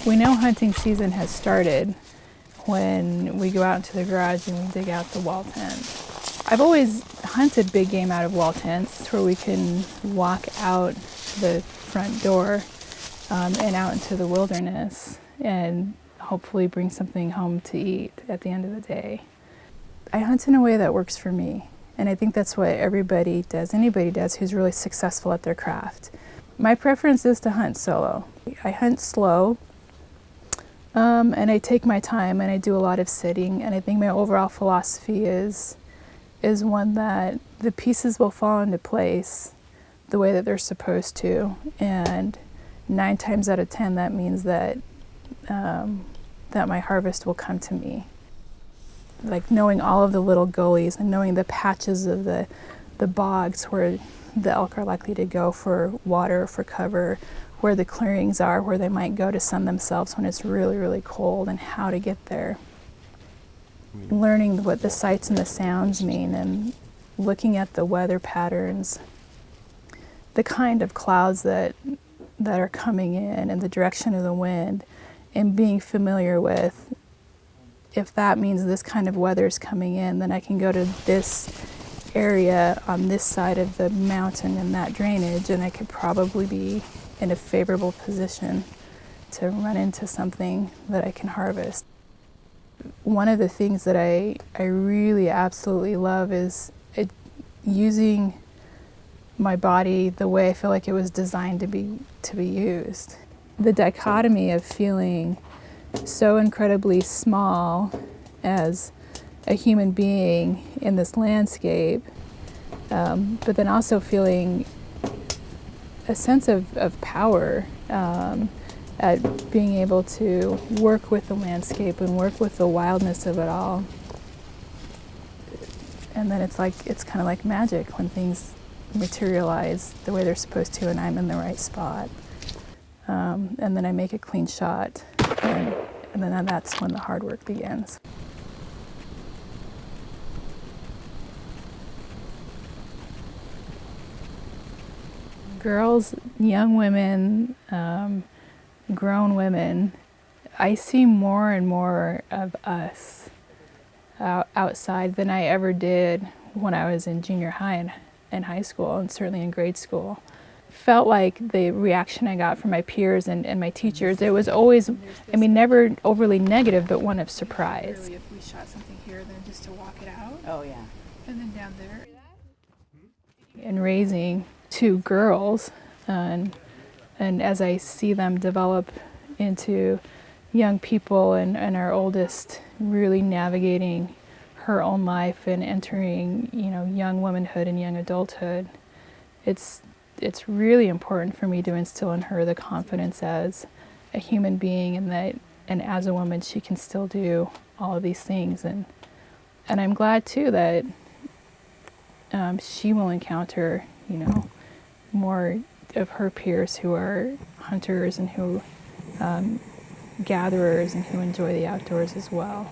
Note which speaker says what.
Speaker 1: We know hunting season has started when we go out into the garage and we dig out the wall tent. I've always hunted big game out of wall tents where we can walk out the front door and out into the wilderness and hopefully bring something home to eat at the end of the day. I hunt in a way that works for me, and I think that's what everybody does, anybody does who's really successful at their craft. My preference is to hunt solo. I hunt slow, and I take my time and I do a lot of sitting, and I think my overall philosophy is one that the pieces will fall into place the way that they're supposed to, and 9 times out of 10 that means that that my harvest will come to me. Like knowing all of the little gullies and knowing the patches of the bogs where the elk are likely to go for water, for cover, where the clearings are, where they might go to sun themselves when it's really, really cold, and how to get there. Learning what the sights and the sounds mean, and looking at the weather patterns, the kind of clouds that are coming in and the direction of the wind, and being familiar with, if that means this kind of weather is coming in, then I can go to this area on this side of the mountain in that drainage, and I could probably be in a favorable position to run into something that I can harvest. One of the things that I really absolutely love is using my body the way I feel like it was designed to be used. The dichotomy of feeling so incredibly small as a human being in this landscape, but then also feeling a sense of power at being able to work with the landscape and work with the wildness of it all. And then it's kind of like magic when things materialize the way they're supposed to and I'm in the right spot. And then I make a clean shot, and then that's when the hard work begins. Girls, young women, grown women, I see more and more of us outside than I ever did when I was in junior high and high school, and certainly in grade school. Felt like the reaction I got from my peers and my teachers, it was always, never overly negative, but one of surprise. Really, if we shot something here, then just to walk it out.
Speaker 2: Oh, yeah.
Speaker 1: And then down there. And raising 2 girls, and as I see them develop into young people, and our oldest really navigating her own life and entering, young womanhood and young adulthood, it's really important for me to instill in her the confidence as a human being, and as a woman she can still do all of these things, and I'm glad too that she will encounter more of her peers who are hunters and who gatherers and who enjoy the outdoors as well.